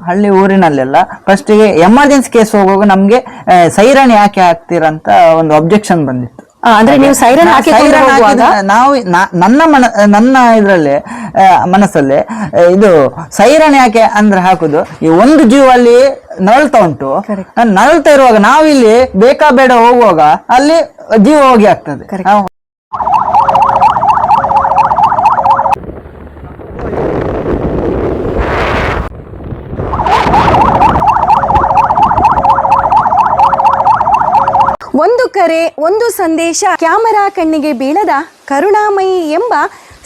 ಹಳ್ಳಿ ಊರಿನಲ್ಲೆಲ್ಲ ಫಸ್ಟಿಗೆ emergency case ಹೋಗುವಾಗ ನಮ್ಗೆ ಸೈರನ್ ಯಾಕೆ ಹಾಕ್ತೀರಂತ ಒಂದು ಅಬ್ಜೆಕ್ಷನ್ ಬಂದಿತ್ತು. ಅಂದ್ರೆ ನೀವು ಸೈರನ್ ನಾವು ನನ್ನ ಇದ್ರಲ್ಲಿ ಮನಸ್ಸಲ್ಲಿ ಇದು ಸೈರನ್ ಯಾಕೆ ಅಂದ್ರೆ ಹಾಕುದು, ಈ ಒಂದು ಜೀವ ಅಲ್ಲಿ ನರಳ್ತಾ ಉಂಟು, ನರಳ್ತಾ ಇರುವಾಗ ನಾವಿಲ್ಲಿ ಬೇಕಾ ಬೇಡ ಹೋಗುವಾಗ ಅಲ್ಲಿ ಜೀವ ಹೋಗಿ ಆಗ್ತದೆ. ಒಂದು ಕರೆ ಒಂದು ಸಂದೇಶ, ಕ್ಯಾಮರಾ ಕಣ್ಣಿಗೆ ಬೀಳದ ಕರುಣಾಮಯಿ ಎಂಬ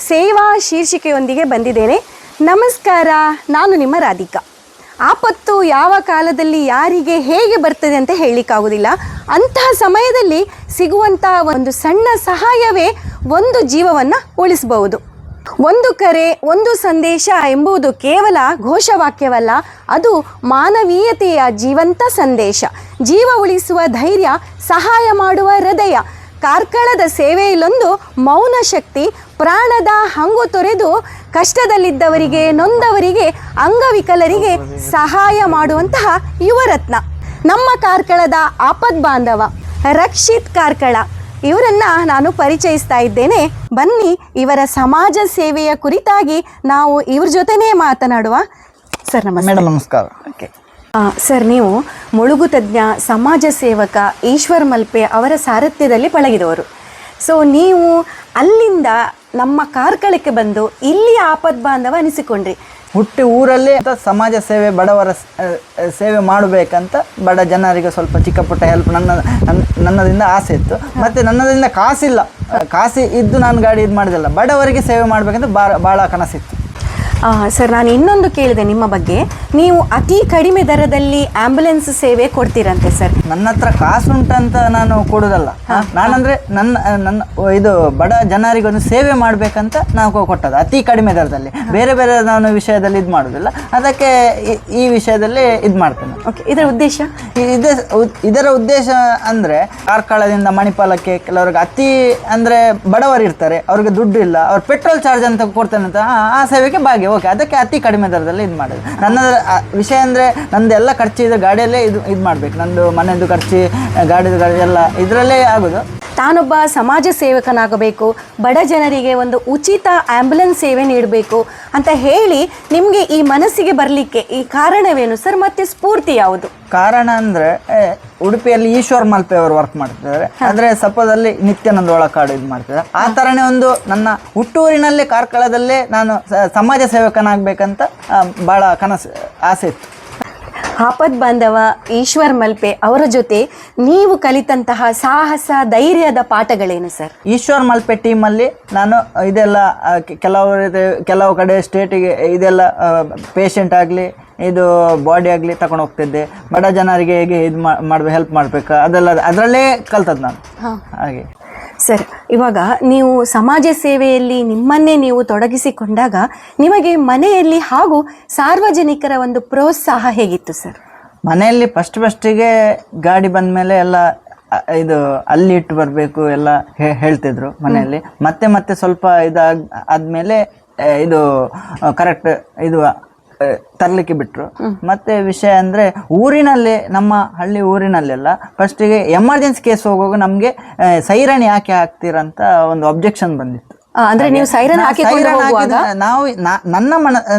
ಸೇವಾ ಶೀರ್ಷಿಕೆಯೊಂದಿಗೆ ಬಂದಿದ್ದೇನೆ. ನಮಸ್ಕಾರ, ನಾನು ನಿಮ್ಮ ರಾಧಿಕಾ. ಆಪತ್ತು ಯಾವ ಕಾಲದಲ್ಲಿ ಯಾರಿಗೆ ಹೇಗೆ ಬರ್ತದೆ ಅಂತ ಹೇಳಲಿಕ್ಕಾಗೋದಿಲ್ಲ. ಅಂತಹ ಸಮಯದಲ್ಲಿ ಸಿಗುವಂಥ ಒಂದು ಸಣ್ಣ ಸಹಾಯವೇ ಒಂದು ಜೀವವನ್ನು ಉಳಿಸಬಹುದು. ಒಂದು ಕರೆ ಒಂದು ಸಂದೇಶ ಎಂಬುದು ಕೇವಲ ಘೋಷವಾಕ್ಯವಲ್ಲ, ಅದು ಮಾನವೀಯತೆಯ ಜೀವಂತ ಸಂದೇಶ. ಜೀವ ಉಳಿಸುವ ಧೈರ್ಯ, ಸಹಾಯ ಮಾಡುವ ಹೃದಯ. ಕಾರ್ಕಳದ ಸೇವೆಯಲ್ಲೊಂದು ಮೌನ ಶಕ್ತಿ. ಪ್ರಾಣದ ಹಂಗು ತೊರೆದು ಕಷ್ಟದಲ್ಲಿದ್ದವರಿಗೆ, ನೊಂದವರಿಗೆ, ಅಂಗವಿಕಲರಿಗೆ ಸಹಾಯ ಮಾಡುವಂತಹ ಯುವರತ್ನ ನಮ್ಮ ಕಾರ್ಕಳದ ಆಪದ್ ಬಾಂಧವ ರಕ್ಷಿತ್ ಕಾರ್ಕಳ. ಇವರನ್ನ ನಾನು ಪರಿಚಯಿಸ್ತಾ ಇದ್ದೇನೆ. ಬನ್ನಿ, ಇವರ ಸಮಾಜ ಸೇವೆಯ ಕುರಿತಾಗಿ ನಾವು ಇವ್ರ ಜೊತೆನೇ ಮಾತನಾಡುವ. ಸರ್ ನಮಸ್ತೆ. ನಮಸ್ಕಾರ. ಸರ್, ನೀವು ಮುಳುಗು ತಜ್ಞ, ಸಮಾಜ ಸೇವಕ ಈಶ್ವರ್ ಮಲ್ಪೆ ಅವರ ಸಾರಥ್ಯದಲ್ಲಿ ಪಳಗಿದವರು. ಸೊ ನೀವು ಅಲ್ಲಿಂದ ನಮ್ಮ ಕಾರ್ಕಳಕ್ಕೆ ಬಂದು ಇಲ್ಲಿ ಆಪದ್ ಬಾಂಧವ ಅನಿಸಿಕೊಂಡ್ರಿ. ಹುಟ್ಟಿ ಊರಲ್ಲೇ ಸಮಾಜ ಸೇವೆ, ಬಡವರ ಸೇವೆ ಮಾಡಬೇಕಂತ, ಬಡ ಜನರಿಗೆ ಸ್ವಲ್ಪ ಚಿಕ್ಕ ಪುಟ್ಟ ಹೆಲ್ಪ್ ನನ್ನದಿಂದ ಆಸೆ ಇತ್ತು. ಮತ್ತು ನನ್ನದಿಂದ ಕಾಸಿಲ್ಲ, ಕಾಸಿ ಇದ್ದು ನಾನು ಗಾಡಿ ಇದು ಮಾಡಿದಲ್ಲ, ಬಡವರಿಗೆ ಸೇವೆ ಮಾಡಬೇಕಂತ ಭಾಳ ಕನಸಿತ್ತು. ಸರ್, ನಾನು ಇನ್ನೊಂದು ಕೇಳಿದೆ ನಿಮ್ಮ ಬಗ್ಗೆ. ನೀವು ಅತಿ ಕಡಿಮೆ ದರದಲ್ಲಿ ಆಂಬ್ಯುಲೆನ್ಸ್ ಸೇವೆ ಕೊಡ್ತೀರಂತೆ ಸರ್. ನನ್ನ ಹತ್ರ ಕಾಸುಂಟಂತ ನಾನು ಕೊಡೋದಲ್ಲ, ನಾನಂದರೆ ನನ್ನ ಇದು ಬಡ ಜನರಿಗೆ ಒಂದು ಸೇವೆ ಮಾಡಬೇಕಂತ ನಾವು ಕೊಟ್ಟದ್ದು ಅತಿ ಕಡಿಮೆ ದರದಲ್ಲಿ. ಬೇರೆ ಬೇರೆ ನಾನು ವಿಷಯದಲ್ಲಿ ಇದು ಮಾಡೋದಿಲ್ಲ, ಅದಕ್ಕೆ ಈ ವಿಷಯದಲ್ಲಿ ಇದು ಮಾಡ್ತೇನೆ. ಓಕೆ, ಇದರ ಉದ್ದೇಶ? ಇದರ ಉದ್ದೇಶ ಅಂದರೆ ಕಾರ್ಕಳದಿಂದ ಮಣಿಪಾಲಕ್ಕೆ ಕೆಲವರಿಗೆ ಅತಿ ಅಂದರೆ ಬಡವರು ಇರ್ತಾರೆ, ಅವ್ರಿಗೆ ದುಡ್ಡು ಇಲ್ಲ, ಅವ್ರು ಪೆಟ್ರೋಲ್ ಚಾರ್ಜ್ ಅಂತ ಕೊಡ್ತೇನೆ ಅಂತ ಆ ಸೇವೆಗೆ ಭಾಗ್ಯ. ಓಕೆ, ಅದಕ್ಕೆ ಅತಿ ಕಡಿಮೆ ದರದಲ್ಲಿ ಇದು ಮಾಡೋದು. ನನ್ನ ವಿಷಯ ಅಂದರೆ ನಂದು ಎಲ್ಲ ಖರ್ಚು ಇದೆ ಗಾಡಿಯಲ್ಲೇ ಇದು ಮಾಡಬೇಕು. ನಂದು ಮನೆಯದು ಖರ್ಚು, ಗಾಡಿದು ಎಲ್ಲ ಇದರಲ್ಲೇ ಆಗೋದು. ತಾನೊಬ್ಬ ಸಮಾಜ ಸೇವಕನಾಗಬೇಕು, ಬಡ ಜನರಿಗೆ ಒಂದು ಉಚಿತ ಆಂಬ್ಯುಲೆನ್ಸ್ ಸೇವೆ ನೀಡಬೇಕು ಅಂತ ಹೇಳಿ ನಿಮಗೆ ಈ ಮನಸ್ಸಿಗೆ ಬರಲಿಕ್ಕೆ ಈ ಕಾರಣವೇನು ಸರ್? ಮತ್ತೆ ಸ್ಫೂರ್ತಿ ಯಾವುದು? ಕಾರಣ ಅಂದರೆ ಉಡುಪಿಯಲ್ಲಿ ಈಶ್ವರ್ ಮಲ್ಪೆ ಅವರು ವರ್ಕ್ ಮಾಡ್ತಿದ್ದಾರೆ. ಅಂದರೆ ಸಪೋಸ್ ಅಲ್ಲಿ ನಿತ್ಯಾನಂದ ಒಳಕಾಡು ಇದು ಮಾಡ್ತಿದ್ದಾರೆ. ಆ ಥರನೇ ಒಂದು ನನ್ನ ಹುಟ್ಟೂರಿನಲ್ಲೇ ಕಾರ್ಕಳದಲ್ಲೇ ನಾನು ಸಮಾಜ ಸೇವಕನಾಗಬೇಕಂತ ಭಾಳ ಆಸೆ ಇತ್ತು. ಆಪದ್ ಬಾಂಧವ ಈಶ್ವರ್ ಮಲ್ಪೆ ಅವರ ಜೊತೆ ನೀವು ಕಲಿತಂತಹ ಸಾಹಸ, ಧೈರ್ಯದ ಪಾಠಗಳೇನು ಸರ್? ಈಶ್ವರ್ ಮಲ್ಪೆ ಟೀಮಲ್ಲಿ ನಾನು ಇದೆಲ್ಲ ಕೆಲವು ಕಡೆ ಸ್ಟೇಟಿಗೆ ಇದೆಲ್ಲ ಪೇಷಂಟ್ ಆಗಲಿ, ಇದು ಬಾಡಿ ಆಗಲಿ ತಗೊಂಡು ಹೋಗ್ತಿದ್ದೆ. ಬಡ ಜನರಿಗೆ ಹೇಗೆ ಇದು ಹೆಲ್ಪ್ ಮಾಡಬೇಕು ಅದೆಲ್ಲ ಅದರಲ್ಲೇ ಕಲ್ತದ್ದು ನಾನು. ಹಾಗೆ ಸರ್, ಇವಾಗ ನೀವು ಸಮಾಜ ಸೇವೆಯಲ್ಲಿ ನಿಮ್ಮನ್ನೇ ನೀವು ತೊಡಗಿಸಿಕೊಂಡಾಗ ನಿಮಗೆ ಮನೆಯಲ್ಲಿ ಹಾಗೂ ಸಾರ್ವಜನಿಕರ ಒಂದು ಪ್ರೋತ್ಸಾಹ ಹೇಗಿತ್ತು ಸರ್? ಮನೆಯಲ್ಲಿ ಫಸ್ಟಿಗೆ ಗಾಡಿ ಬಂದ ಮೇಲೆ ಎಲ್ಲ ಇದು ಅಲ್ಲಿ ಇಟ್ಟು ಬರಬೇಕು ಎಲ್ಲ ಹೇಳ್ತಿದ್ರು ಮನೆಯಲ್ಲಿ. ಮತ್ತೆ ಸ್ವಲ್ಪ ಆದ್ಮೇಲೆ ಇದು ಕರೆಕ್ಟ್ ಇದು ತರಲಿಕ್ಕೆ ಬಿಟ್ರು. ಮತ್ತೆ ವಿಷಯ ಅಂದ್ರೆ ಊರಿನಲ್ಲಿ, ನಮ್ಮ ಹಳ್ಳಿ ಊರಿನಲ್ಲೆಲ್ಲ ಫಸ್ಟಿಗೆ ಎಮರ್ಜೆನ್ಸಿ ಕೇಸ್ ಹೋಗುವಾಗ ನಮ್ಗೆ ಸೈರನ್ ಯಾಕೆ ಹಾಕ್ತೀರಂತ ಒಂದು ಅಬ್ಜೆಕ್ಷನ್ ಬಂದಿತ್ತು. ಅಂದ್ರೆ ನೀವು ಸೈರನ್ ನಾವು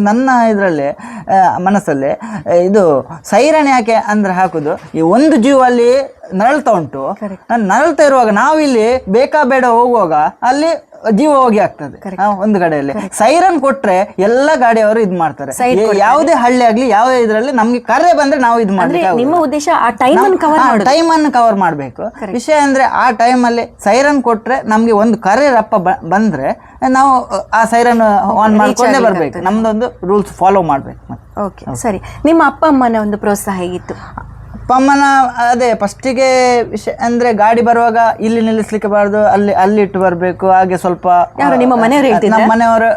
ನನ್ನ ಇದರಲ್ಲಿ ಮನಸ್ಸಲ್ಲಿ ಇದು ಸೈರನ್ ಯಾಕೆ ಅಂದ್ರೆ ಹಾಕುದು, ಈ ಒಂದು ಜೀವ ಅಲ್ಲಿ ನರಳ್ತಾ ಉಂಟು, ನರಳ್ತಾ ಇರುವಾಗ ನಾವಿಲ್ಲಿ ಬೇಕಾ ಬೇಡ ಹೋಗುವಾಗ ಅಲ್ಲಿ ಜೀವ ಹೋಗಿ ಆಗ್ತದೆ. ಒಂದು ಕಡೆಯಲ್ಲಿ ಸೈರನ್ ಕೊಟ್ರೆ ಎಲ್ಲ ಗಾಡಿಯವರು ಇದು ಮಾಡ್ತಾರೆ. ಯಾವುದೇ ಹಳ್ಳಿ ಆಗ್ಲಿ ಯಾವುದೇ ಇದ್ರಲ್ಲಿ ನಮ್ಗೆ ಕರೆ ಬಂದ್ರೆ ನಾವು ಇದು ಮಾಡ್ಬೇಕು. ನಿಮ್ಮ ಉದ್ದೇಶ ಆ ಟೈಮ್ ಅನ್ನು ಕವರ್ ಮಾಡ್ಬೇಕು. ವಿಷಯ ಅಂದ್ರೆ ಆ ಟೈಮ್ ಅಲ್ಲಿ ಸೈರನ್ ಕೊಟ್ರೆ ನಮ್ಗೆ ಒಂದು ಕರೆ ರಪ್ಪ ಬಂದ್ರೆ ನಾವು ಆ ಸೈರನ್ ಆನ್ ಮಾಡ್ಕೊಂಡೇ ಬರ್ಬೇಕು. ನಮ್ದೊಂದು ರೂಲ್ಸ್ ಫಾಲೋ ಮಾಡ್ಬೇಕು. ಓಕೆ, ಸರಿ. ನಿಮ್ಮ ಅಪ್ಪ ಅಮ್ಮನ ಒಂದು ಪ್ರೋತ್ಸಾಹ ಹೇಗಿತ್ತು? ಅಪ್ಪ ಅಮ್ಮನ ಅದೇ ಫಸ್ಟಿಗೆ ವಿಷಯ ಅಂದ್ರೆ ಗಾಡಿ ಬರುವಾಗ ಇಲ್ಲಿ ನಿಲ್ಲಿಸ್ಲಿಕ್ಕೆ ಬಾರ್ದು, ಅಲ್ಲಿ ಇಟ್ಟು ಬರ್ಬೇಕು. ಹಾಗೆ ಸ್ವಲ್ಪ ನಿಮ್ಮ ನಮ್ಮ ಮನೆಯವರು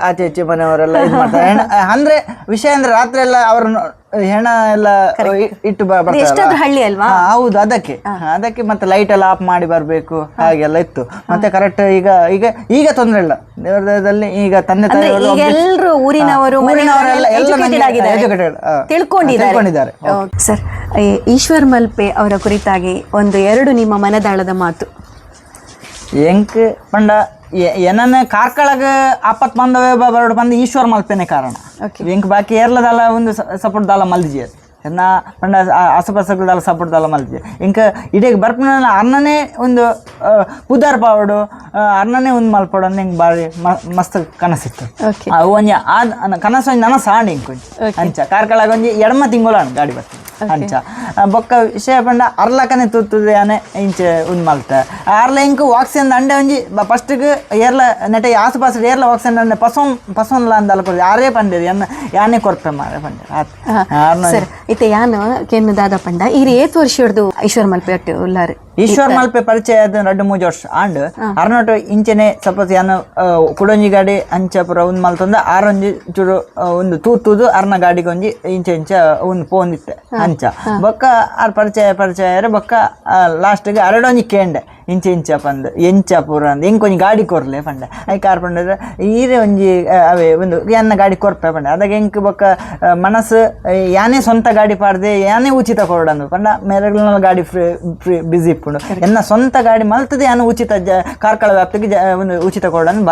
ಆಚೆ ಮನೆಯವರೆಲ್ಲ ಇದು ಮಾಡ್ತಾರೆ. ಅಂದ್ರೆ ವಿಷಯ ಅಂದ್ರೆ ರಾತ್ರಿ ಎಲ್ಲ ಅವ್ರನ್ನ ಹೆಣ ಎಲ್ಲ ಇಟ್ಟು ಎಷ್ಟಾದ್ರೂ ಹಳ್ಳಿ ಅಲ್ವಾ? ಹೌದು, ಅದಕ್ಕೆ ಮತ್ತೆ ಲೈಟ್ ಎಲ್ಲ ಆಫ್ ಮಾಡಿ ಬರ್ಬೇಕು ಹಾಗೆಲ್ಲ ಇತ್ತು. ಮತ್ತೆ ಕರೆಕ್ಟ್ ಈಗ ಈಗ ಈಗ ತೊಂದ್ರೆ ಇಲ್ಲ, ದೇವರದಲ್ಲಿ ಈಗ ತಂದೆ ತಾಯಿಗಳು ಎಲ್ಲರೂ ಊರಿನವರು ತಿಳ್ಕೊಂಡಿದ್ದಾರೆ. ಸರ್, ಈಶ್ವರ್ ಮಲ್ಪೆ ಅವರ ಕುರಿತಾಗಿ ಒಂದು 2 ನಿಮ್ಮ ಮನದಾಳದ ಮಾತು. ಎಂಕ್ ಪಂಡ ಏನನ್ನ ಕಾರ್ಕಳಗ ಆಪತ್ ಬಂದವೆ ಬರಡು ಬಂದು ಈಶ್ವರ್ ಮಲ್ಪೆನೆ ಕಾರಣ. ಎಂಕ್ ಬಾಕಿ ಏರ್ಲದಲ್ಲ ಒಂದು ಸಪೋರ್ಟ್ ದಾಲ ಮಲ್ಜಿ ಎನ್ನ ಪಂಡ ಆಸುಪಾಸುಗಳಲ್ಲ ಸಪೋರ್ಟ್ ದಾಲ ಮಲ್ಜಿ ಇಂಕ ಇಡೀ ಬರ್ಪನ ಅರ್ನನೇ ಒಂದು ಪುದಾರ್ ಪಾವಡು ಅರ್ನನೇ ಒಂದು ಮಲ್ಪಡು ಅಂದ್ ಹೆಂಗೆ ಭಾರಿ ಮಸ್ತ್ ಕನಸಿತ್ತು. ಒಂಜಿ ಕನಸು ಒಂಜಿ ನನಸು ಆಂಡ್ ಇಂಕೊಂಜಿ ಅಂಚ ಕಾರ್ಕಳಾಗ ಒಂಜಿ ಎಡಮ ತಿಂಗಳು ಗಾಡಿ ಬರ್ತದೆ ಅಂಚ ಬೊಕ್ಕ ವಿಷಯ ಪಂಡ ಅರ್ಲಕನೆ ತುತ್ತುದೆ ಆನೆ ಇಂಚೆ ಒಂದು ಮಲ್ತ ಅರ್ಲ ಇಂಕ್ ವಾಕ್ಸಿನ್ ಅಂಡೆ ಒಂಜಿ ಫಸ್ಟ್ಗೆ ಏರ್ಲ ನೆಟ ಆಸುಪಾಸು ಏರ್ಲ ವಾಕ್ಸಿನ್ ಅಂಡೆ ಪಸೋನ್ಲ ಅಂದಲ್ಲ ಕೊಡ್ದು ಆರೇ ಪಂಡೇರಿ ಯಾನೇ ಕೊರ್ಪೆ ಮಾರೆ ಪಂಡೇರಿ ಇತ್ತೆ ಯಾನು ಕೆನ್ನು ದಾದ ಪಂಡ ಈಗ 8 ವರ್ಷ ಹಿಡ್ದು ಈಶ್ವರ್ ಮಲ್ಪೆ ಒಟ್ಟು ಉಲ್ಲಾರು ಈಶ್ವರ್ ಮಲ್ಪೆ ಪರಿಚಯ ಆದ 2-3 ವರ್ಷ ಆಂಡ್ ಅರ್ನೋಟು ಇಂಚೆನೆ ಸಪೋಸ್ ಯಾನು ಕುಡೊಂಜಿ ಗಾಡಿ ಅಂಚ ಪುರ ಒಂದು ಮಲ್ತಂದ ಆರೊಂಜಿ ಚೂರು ಒಂದು ತೂತುದು ಅರ್ನ ಗಾಡಿಗೆ ಒಂಜಿ ಇಂಚ ಒಂದು ಫೋನ್ ಇತ್ತೆ ಅಂಚ ಬೊಕ್ಕ ಆರ್ ಪರಿಚಯ ಬೊಕ್ಕ ಲಾಸ್ಟ್ಗೆ ಅರಡೊಂಜಿ ಕೇಂಡೆ ಇಂಚ ಪಂದ್ ಎಂಚ ಪೂರ ಅಂದ್ ಇಂಕೊಂಜಿ ಗಾಡಿ ಕೊರ್ಲೆ ಪಂಡೆ ಐ ಕಾರ್ ಪಂಡ್ರೆ ಈರೆ ಒಂಜಿ ಅವೇ ಒಂದು ಎನ್ನ ಗಾಡಿ ಕೊರ್ಪೆ ಪಂಡೆ ಅದಾಗ ಎಂಕ್ ಬೊಕ್ಕ ಮನಸ್ಸು ಯಾನೇ ಸ್ವಂತ ಗಾಡಿ ಪಾಡ್ದೆ ಯಾನೇ ಉಚಿತ ಕೊರಡಂದು ಪಂಡ ಮೇರೆಗಳ ಗಾಡಿ ಫ್ರೀ ಬಿಸಿ ಇಪ್ಪುಂಡು ಎನ್ನ ಸ್ವಂತ ಗಾಡಿ ಮಲ್ತದೆ ಯಾನು ಉಚಿತ ಕಾರ್ಕಳ ವ್ಯಾಪ್ತಿಗೆ ಒಂದು ಉಚಿತ ಕೊರಡಂದು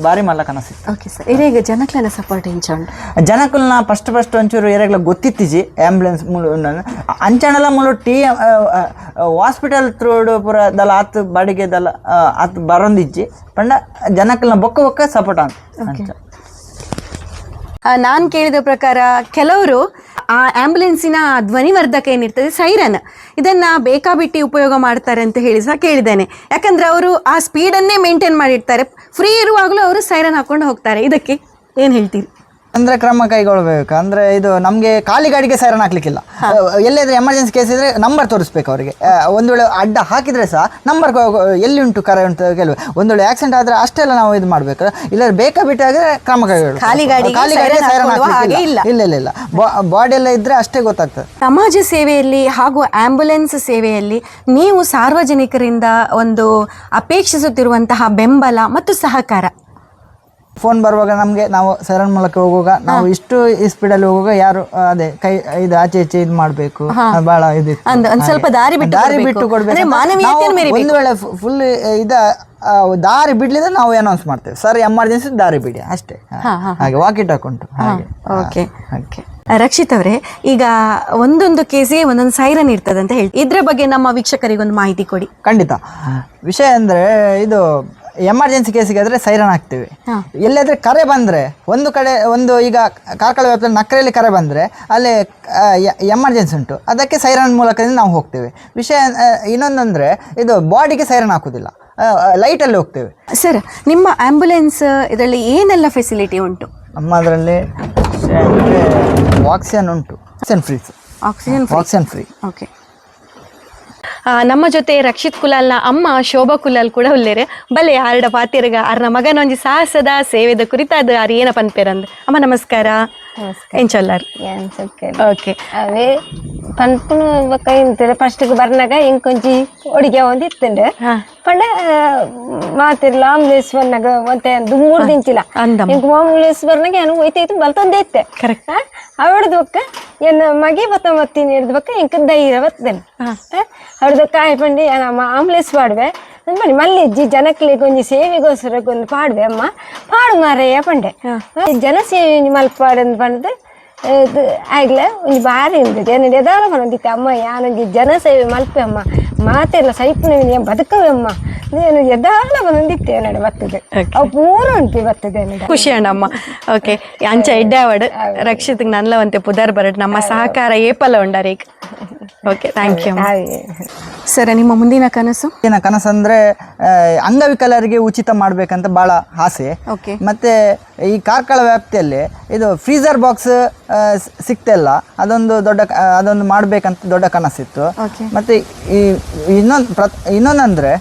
ಬಾರಿ ಮಲ್ಲ ಕನಸಿ. ಓಕೆ ಸರ್, ಇರೇಗ ಜನಕ್ಲೆನ ಸಪೋರ್ಟ್ ಇಂಚಂಡು ಜನಕ್ಕಲ್ನ ಫಸ್ಟ್ ಒಂಚೂರು ಏರೆಗ್ಲ ಗೊತ್ತಿತ್ತಿಜಿ ಆಂಬ್ಯುಲೆನ್ಸ್ ಅಂಚಣಲ ಮುಳು ಹಾಸ್ಪಿಟಲ್ ತ್ರೋಡು ಪೂರ ದಲ ಆತ್ ಬಾಡಿಗೆ ದಲ ಆತ್ ಬರೊಂದಿಜ್ಜಿ ಪಂಡ ಜನಕ್ಕಲ್ನ ಬೊಕ್ಕ ಸಪೋರ್ಟ್ ಅಂತ. ನಾನು ಕೇಳಿದ ಪ್ರಕಾರ ಕೆಲವರು ಆ ಆಂಬ್ಯುಲೆನ್ಸಿನ ಧ್ವನಿವರ್ಧಕ ಏನಿರ್ತದೆ ಸೈರನ್, ಇದನ್ನು ಬೇಕಾಬಿಟ್ಟಿ ಉಪಯೋಗ ಮಾಡ್ತಾರೆ ಅಂತ ಹೇಳಿ ಸಹ ಕೇಳಿದ್ದೇನೆ. ಯಾಕಂದರೆ ಅವರು ಆ ಸ್ಪೀಡನ್ನೇ ಮೇಂಟೈನ್ ಮಾಡಿರ್ತಾರೆ, ಫ್ರೀ ಇರುವಾಗಲೂ ಅವರು ಸೈರನ್ ಹಾಕೊಂಡು ಹೋಗ್ತಾರೆ. ಇದಕ್ಕೆ ಏನು ಹೇಳ್ತೀರಿ? ಅಂದರೆ ಕ್ರಮ ಕೈಗೊಳ್ಳಬೇಕು. ಅಂದರೆ ಇದು ನಮಗೆ ಖಾಲಿ ಗಾಡಿಗೆ ಸೈರನ್ ಹಾಕ್ಲಿಕ್ಕಿಲ್ಲ. ಎಲ್ಲಾದರೂ ಎಮರ್ಜೆನ್ಸಿ ಕೇಸ್ ಇದ್ದರೆ ನಂಬರ್ ತೋರಿಸ್ಬೇಕು ಅವರಿಗೆ. ಒಂದು ವೇಳೆ ಅಡ್ಡ ಹಾಕಿದರೆ ಸಹ ನಂಬರ್ ಎಲ್ಲಿ ಉಂಟು ಕರೆ ಉಂಟು ಕೆಲವು ಒಂದು ವೇಳೆ ಆಕ್ಸಿಡೆಂಟ್ ಆದರೆ ಅಷ್ಟೆಲ್ಲ ನಾವು ಇದು ಮಾಡಬೇಕು. ಇಲ್ಲ ಬೇಕಾ ಬಿಟ್ಟಾದರೆ ಕ್ರಮ ಕೈಗೊಳ್ಳಬೇಕು. ಖಾಲಿ ಗಾಡಿಗೆ ಸೈರನ್ ಹಾಕ್ಲಿಕ್ಕಿಲ್ಲ. ಇಲ್ಲ ಬಾಡಿ ಎಲ್ಲ ಇದ್ದರೆ ಅಷ್ಟೇ ಗೊತ್ತಾಗ್ತದೆ. ಸಮಾಜ ಸೇವೆಯಲ್ಲಿ ಹಾಗೂ ಆಂಬ್ಯುಲೆನ್ಸ್ ಸೇವೆಯಲ್ಲಿ ನೀವು ಸಾರ್ವಜನಿಕರಿಂದ ಒಂದು ಅಪೇಕ್ಷಿಸುತ್ತಿರುವಂತಹ ಬೆಂಬಲ ಮತ್ತು ಸಹಕಾರ? ಫೋನ್ ಬರುವಾಗ ನಮಗೆ ನಾವು ಸೈರನ್ ಮೂಲಕ ಹೋಗುವಾಗ ನಾವು ಇಷ್ಟು ಸ್ಪೀಡಲ್ಲಿ ಹೋಗುವಾಗ ಯಾರು ಅದೇ ಕೈ ಇದು ಆಚೆ ಈಚೆ ಇದು ಮಾಡಬೇಕು, ಬಹಳ ಇದು ಸ್ವಲ್ಪ ದಾರಿ ಬಿಟ್ಟು ಕೊಡ್ಬೇಕು. ಒಂದು ವೇಳೆ ಫುಲ್ ದಾರಿ ಬಿಡ್ಲಿದ್ರೆ ನಾವು ಅನೌನ್ಸ್ ಮಾಡ್ತೇವೆ, ಸರ್ ಎಮರ್ಜೆನ್ಸಿ ದಾರಿ ಬಿಡಿ ಅಷ್ಟೇ. ಹಾಗೆ ವಾಕಿ ಟಾಕ್ ಉಂಟು. ಓಕೆ. ರಕ್ಷಿತ್ ಅವರೇ, ಈಗ ಒಂದೊಂದು ಕೇಸಿಗೆ ಒಂದೊಂದು ಸೈರನ್ ಇರ್ತದೆ ಅಂತ ಹೇಳಿ, ಇದ್ರ ಬಗ್ಗೆ ನಮ್ಮ ವೀಕ್ಷಕರಿಗೊಂದು ಮಾಹಿತಿ ಕೊಡಿ. ಖಂಡಿತ. ವಿಷಯ ಅಂದ್ರೆ ಇದು ಎಮರ್ಜೆನ್ಸಿ ಕೇಸಿಗೆ ಆದರೆ ಸೈರನ್ ಹಾಕ್ತೀವಿ. ಎಲ್ಲಾದ್ರೆ ಕರೆ ಬಂದರೆ ಒಂದು ಕಡೆ ಒಂದು ಈಗ ಕಾರ್ಕಳ ವ್ಯಾಪ್ತಿಯಲ್ಲಿ ನಕ್ಕರೆಯಲ್ಲಿ ಕರೆ ಬಂದರೆ ಅಲ್ಲಿ ಎಮರ್ಜೆನ್ಸಿ ಉಂಟು, ಅದಕ್ಕೆ ಸೈರನ್ ಮೂಲಕದಿಂದ ನಾವು ಹೋಗ್ತೇವೆ. ವಿಷಯ ಇನ್ನೊಂದಂದರೆ ಇದು ಬಾಡಿಗೆ ಸೈರನ್ ಹಾಕೋದಿಲ್ಲ, ಲೈಟಲ್ಲಿ ಹೋಗ್ತೇವೆ. ಸರ್, ನಿಮ್ಮ ಆಂಬ್ಯುಲೆನ್ಸ್ ಇದರಲ್ಲಿ ಏನೆಲ್ಲ ಫೆಸಿಲಿಟಿ ಉಂಟು? ನಮ್ಮದರಲ್ಲಿ ಆಕ್ಸಿಜನ್ ಉಂಟು, ಆಕ್ಸಿಜನ್ ಫ್ರೀ. ಓಕೆ. ನಮ್ಮ ಜೊತೆ ರಕ್ಷಿತ್ ಕುಲಾಲ್ನ ಅಮ್ಮ ಶೋಭಾ ಕುಲಾಲ್ ಕೂಡ ಉಲ್ಲೇರೆ ಬಲೆ ಆರ್ಡ ಪಾತಿರ್ಗ ಅರ್ನ ಮಗನೊಂಜಿ ಸಾಹಸದ ಸೇವೆದ ಕುರಿತಾದ ಅರ್ ಏನ ಪನ್ಪೇರಂದ್. ಅಮ್ಮ ನಮಸ್ಕಾರ. ಎಂಚೊಲ್ಲಾರ್ ಓಕೆ. ಅವೇ ಪನ್ಪುನು ಬೊಕ್ಕ ಇಂತದೆ ಫಸ್ಟ್ಗೆ ಬರ್ನಾಗ ಇಂಕೊಂಚಿ ಒಡಿಗೆ ಒಂದು ಇತ್ತಂಡೆ ಪಂಡ ಮಾತಿರ್ಲ ಆಂಬುಲೆನ್ಸ್ ಬರ್ನಾಗ ಒಂತೆ ದುಮ್ಮೂರು ದಿಂಚಿಲ್ಲ ಇಂಕ ಆಂಬುಲೆನ್ಸ್ ಬರ್ನಾಗ ಏನು ಒಯ್ತೈತು ಬಲ್ತಂದೆ ಇತ್ತೆ ಅವಡ್ದು ಬೊಕ್ಕ ಎನ್ನ ಮಗೆ ಬತ್ತಂಬತ್ತೀನಿ ಹಿಡ್ದು ಬೊಕ್ಕ ಇಂಕ ಧೈರ್ಯ ಬರ್ತದೇನೆ ಅವಡ್ದು ಕಾಯಿ ಪಂಡಿ ನಮ್ಮ ಆಂಬುಲೆನ್ಸ್ ಪಾಡ್ವೆ ಬನ್ನಿ ಮಲ್ಲಿಜ್ಜಿ ಜನಕ್ಲಿಗೆ ಒಂಜಿ ಸೇವೆಗೋಸ್ಕರ ಒಂದು ಪಾಡ್ವೆ ಅಮ್ಮ ಪಾಡು ಮಾರಯ್ಯ ಪಂಡೆ ಜನ ಸೇವೆ ಮಲ್ಪ ಪಾಡಂದು ಪಂಡ್ದು ಇದು ಆಗ್ಲೇ ಒಂದು ಭಾರಿ ಉಂಟು ಜನ ಎದಾರ ಬಂದಿತ್ತೆ ಅಮ್ಮ ಯಾನೊಂದು ಜನ ಸೇವೆ ಮಲ್ಪೆ ಅಮ್ಮ ಮಾತೆಲ್ಲ ಸೈಪುನ ಬದುಕವೆ ಅಮ್ಮ ನೀನು ಎದಾರ ಬಂದಿತ್ತೆ ನಡೆ ಬರ್ತದೆ ಅವು ಪೂರ ಉಂಟು ಬರ್ತದೆ ಖುಷಿ ಅಣ್ಣಮ್ಮ. ಓಕೆ, ಅಂಚ ಎಡ್ಡಾವಡ್ ರಕ್ಷಿತ್ ನನ್ನವಂತೆ ಪುದರ್ ಬರಡ್ ನಮ್ಮ ಸಹಕಾರ ಏಪಲ ಉಂಡಾರ ಈಗ. Okay, thank you sir. ನಿಮ್ಮ ಮುಂದಿನ ಕನಸು? ಕನಸಂದ್ರೆ ಅಂಗವಿಕಲರಿಗೆ ಉಚಿತ ಮಾಡ್ಬೇಕಂತ ಬಹಳ ಆಸೆ. ಮತ್ತೆ ಈ ಕಾರ್ಕಳ ವ್ಯಾಪ್ತಿಯಲ್ಲಿ ಇದು ಫ್ರೀಜರ್ ಬಾಕ್ಸ್ ಸಿಕ್ತಿಲ್ಲ, ಅದೊಂದು ಮಾಡ್ಬೇಕಂತ ದೊಡ್ಡ ಕನಸಿತ್ತು. ಮತ್ತೆ ಈ ಇನ್ನೊಂದಂದ್ರೆ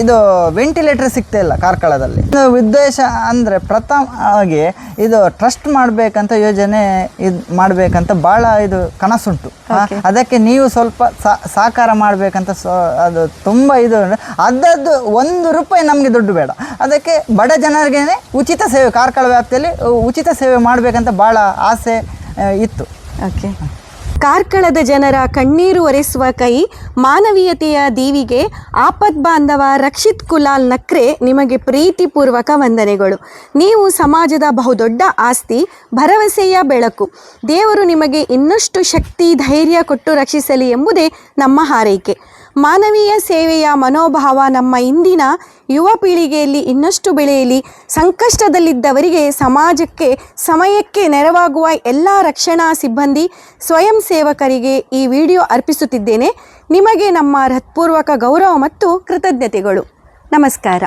ಇದು ವೆಂಟಿಲೇಟರ್ ಸಿಗ್ತಾ ಇಲ್ಲ ಕಾರ್ಕಳದಲ್ಲಿ. ಇದು ಉದ್ದೇಶ ಅಂದರೆ ಪ್ರಥಮವಾಗಿ ಇದು ಟ್ರಸ್ಟ್ ಮಾಡಬೇಕಂತ ಯೋಜನೆ ಇದು ಮಾಡಬೇಕಂತ ಭಾಳ ಇದು ಕನಸುಂಟು. ಅದಕ್ಕೆ ನೀವು ಸ್ವಲ್ಪ ಸಹಕಾರ ಮಾಡಬೇಕಂತ ಅದು ತುಂಬ ಇದು ಅದದ್ದು ₹1 ನಮಗೆ ದುಡ್ಡು ಬೇಡ. ಅದಕ್ಕೆ ಬಡ ಜನರಿಗೆ ಉಚಿತ ಸೇವೆ ಕಾರ್ಕಳ ವ್ಯಾಪ್ತಿಯಲ್ಲಿ ಉಚಿತ ಸೇವೆ ಮಾಡಬೇಕಂತ ಭಾಳ ಆಸೆ ಇತ್ತು. ಓಕೆ. ಕಾರ್ಕಳದ ಜನರ ಕಣ್ಣೀರು ಒರೆಸುವ ಕೈ, ಮಾನವೀಯತೆಯ ದೀವಿಗೆ, ಆಪದ್ ಬಾಂಧವ ರಕ್ಷಿತ್ ಕುಲಾಲ್ ನಕ್ರೆ ನಿಮಗೆ ಪ್ರೀತಿಪೂರ್ವಕ ವಂದನೆಗಳು. ನೀವು ಸಮಾಜದ ಬಹುದೊಡ್ಡ ಆಸ್ತಿ, ಭರವಸೆಯ ಬೆಳಕು. ದೇವರು ನಿಮಗೆ ಇನ್ನಷ್ಟು ಶಕ್ತಿ ಧೈರ್ಯ ಕೊಟ್ಟು ರಕ್ಷಿಸಲಿ ಎಂಬುದೇ ನಮ್ಮ ಹಾರೈಕೆ. ಮಾನವೀಯ ಸೇವೆಯ ಮನೋಭಾವ ನಮ್ಮ ಇಂದಿನ ಯುವ ಪೀಳಿಗೆಯಲ್ಲಿ ಇನ್ನಷ್ಟು ಬೆಳೆಯಲಿ. ಸಂಕಷ್ಟದಲ್ಲಿದ್ದವರಿಗೆ ಸಮಾಜಕ್ಕೆ ಸಮಯಕ್ಕೆ ನೆರವಾಗುವ ಎಲ್ಲ ರಕ್ಷಣಾ ಸಿಬ್ಬಂದಿ ಸ್ವಯಂ ಸೇವಕರಿಗೆ ಈ ವಿಡಿಯೋ ಅರ್ಪಿಸುತ್ತಿದ್ದೇನೆ. ನಿಮಗೆ ನಮ್ಮ ಹೃತ್ಪೂರ್ವಕ ಗೌರವ ಮತ್ತು ಕೃತಜ್ಞತೆಗಳು. ನಮಸ್ಕಾರ.